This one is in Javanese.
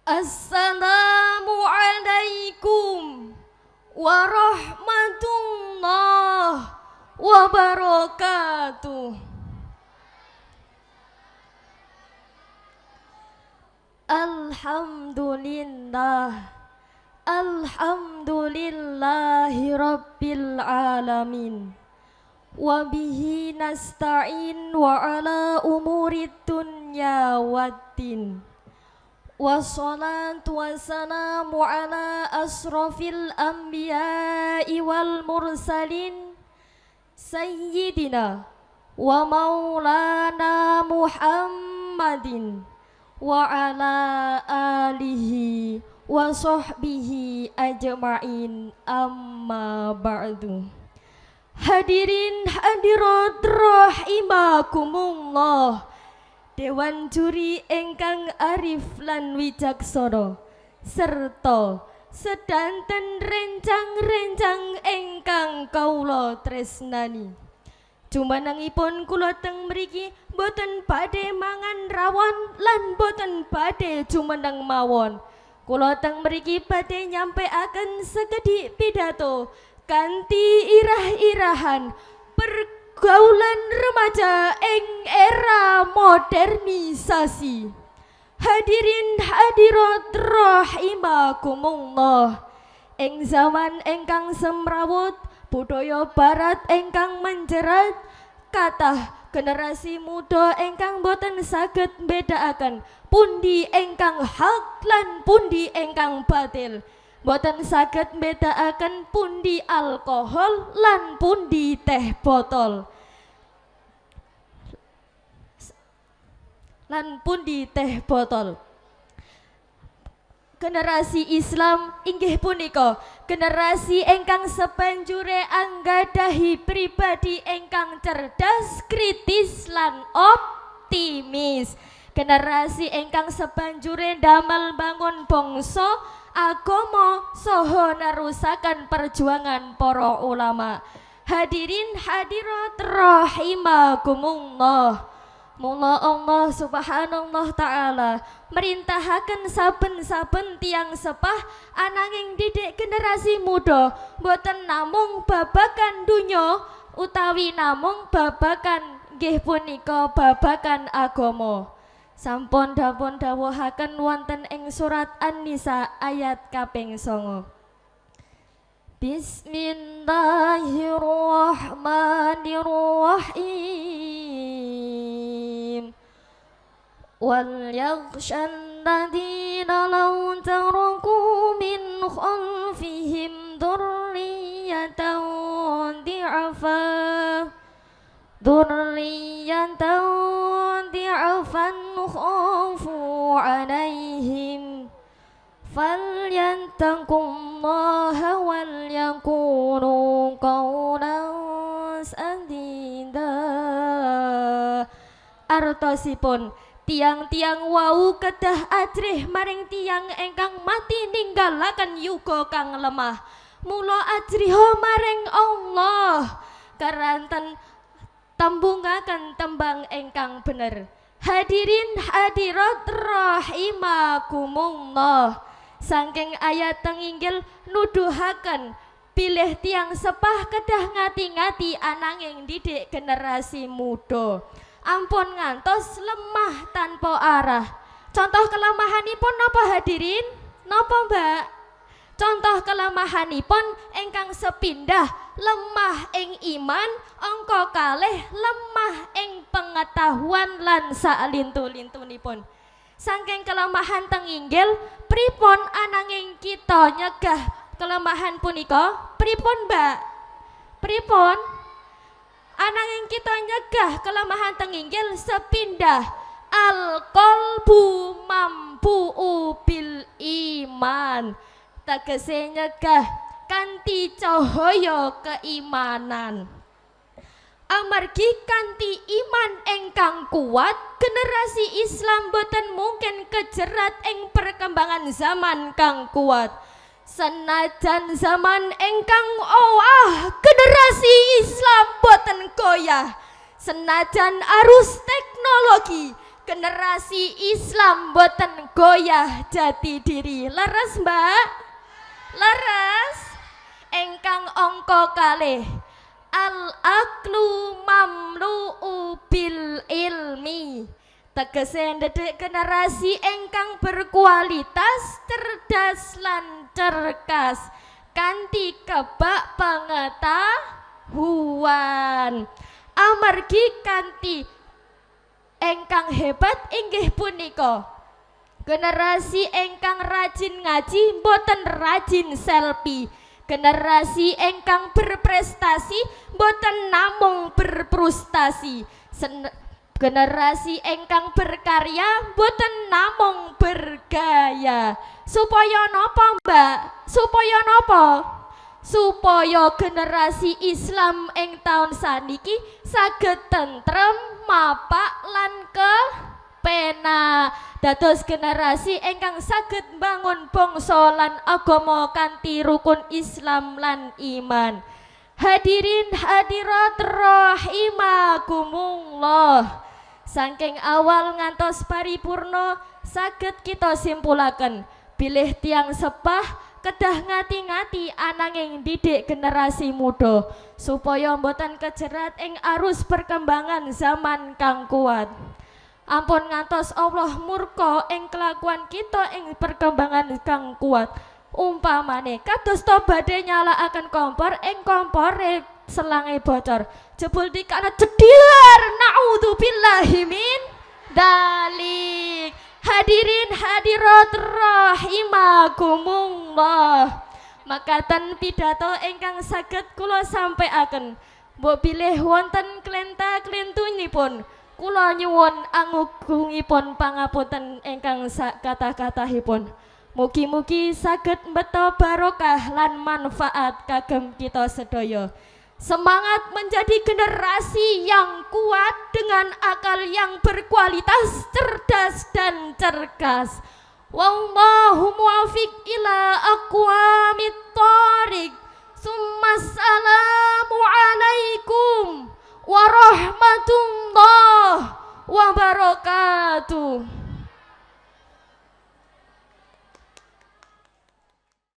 Assalamualaikum warahmatullahi wabarakatuh. Alhamdulillahi rabbil alamin. Wabihi nasta'in wa ala umurid dunya waddin. Wassalatu wassalamu ala asrafil anbiya'i wal mursalin Sayyidina wa maulana Muhammadin wa ala alihi wa sahbihi ajma'in, amma ba'du. Hadirin hadirat rahimakumullah, Dewan juri engkang arif lan wijaksana serta sedanten rencang-rencang engkang kaula tresnani. Jumanangipun kula teng mriki boten badhe mangan rawon lan boten badhe jumeneng mawon. Kula teng mriki badhe nyampaiaken sekedhik pidato kanthi irah-irahan pergaulan remaja ing era modernisasi. Hadirin hadirat rahimakumullah, ing zaman engkang semrawut budaya barat engkang menjerat, kathah generasi muda engkang boten saged mbedakaken pundi engkang hak lan pundi engkang batil, boten saged mbedakaken pundi alkohol lan pundi teh botol lan pundi teh botol. Generasi Islam inggih punika generasi engkang sabanjure anggadahi pribadi engkang cerdas, kritis lan optimis. Generasi engkang sabanjure damel bangun bangsa, agama saha nerusaken perjuangan para ulama. Hadirin hadirat rahimakumullah. Mula Allah subhanallah ta'ala merintahaken saben-saben tiang sepah ananging didik generasi muda boten namung babakan dunya utawi namung babakan nggih punika babakan agama. Sampun dapun dawuhaken wonten ing surat An-Nisa ayat kaping 9. Bismillahirrahmanirrahim. Wal yakhshan ladina law taraku min khalfihim dhurriyatan di'afan khafu alaihim falyantaqullaha wal yakunu qawlan sadida. Artosipun, tiang-tiang wau kedah ajrih maring tiang engkang mati ninggalaken yuga kang lemah. Mula ajriha maring Allah karanten tembungaken tembang engkang bener. Hadirin hadirat rahimakumullah, saking ayat tenginggil nuduhaken pilih tiang sepah kedah ngati-ngati ananging didik generasi muda ampun ngantos lemah tanpa arah. Contoh kelemahanipun napa hadirin? Napa mbak? Contoh kelemahanipun engkang sepindah lemah ing iman, angka kalih lemah ing pengetahuan lan salintu-lintunipun. Saking kelemahan tenginggil, pripun ananging kita nyegah kelemahan punika? Pripun mbak? Pripun? Ananging kita nyegah kelemahan tenginggil sepindah al-qalbu mampu'u bil iman, tegese nyegah kanthi cahaya keimanan. Amargi kanthi iman engkang kuat, generasi Islam boten mungkin kejerat ing perkembangan zaman kang kuat. Senajan zaman engkang owah, generasi Islam boten goyah. Senajan arus teknologi, generasi Islam boten goyah jati diri. Leres Mbak? Leres? Engkang angka kalih al aklu mamlu'u bil ilmi, tegese ndedek generasi engkang berkualitas, cerdas lan cerkas kanthi kebak pengetahuan. Amargi kanthi engkang hebat inggih punika generasi engkang rajin ngaji boten rajin selfie. Generasi engkang berprestasi boten namung berprestasi. Generasi engkang berkarya boten namung bergaya. Supaya napa Mbak? Supaya napa? Supaya generasi Islam ing taun saniki saged tentrem, mapak lan pena. Dados generasi engkang saged bangun bangsa lan agama kanthi rukun Islam lan iman. Hadirin hadirat rahimakumullah. Saking awal ngantos paripurna saged kita simpulaken bilih tiang sepah kedah ngati-ngati ananging didik generasi muda supaya mboten kejerat ing arus perkembangan zaman kang kuat. Ampun ngantos Allah murka ing kelakuan kita ing perkembangan kang kuat. Umpamane kados to badhe nyalakaken kompor ing kompore selange bocor. Jebul dikana jedar, naudzubillahi min dalik. Hadirin hadirat rahimakumullah. Makaten pidato ingkang saged kula sampaiaken. Mbok bilih wonten klenta-klentunipun kula nyuwun angugungipun pangapunten ingkang sakatah-katahipun. Mugi-mugi saged mbeta barokah lan manfaat kagem kita sedaya. Semangat menjadi generasi yang kuat dengan akal yang berkualitas, cerdas dan cergas. Wallahu muwaffiq ila aqwamit thoriq. Assalamu alaikum warahmatullahi wabarakatuh.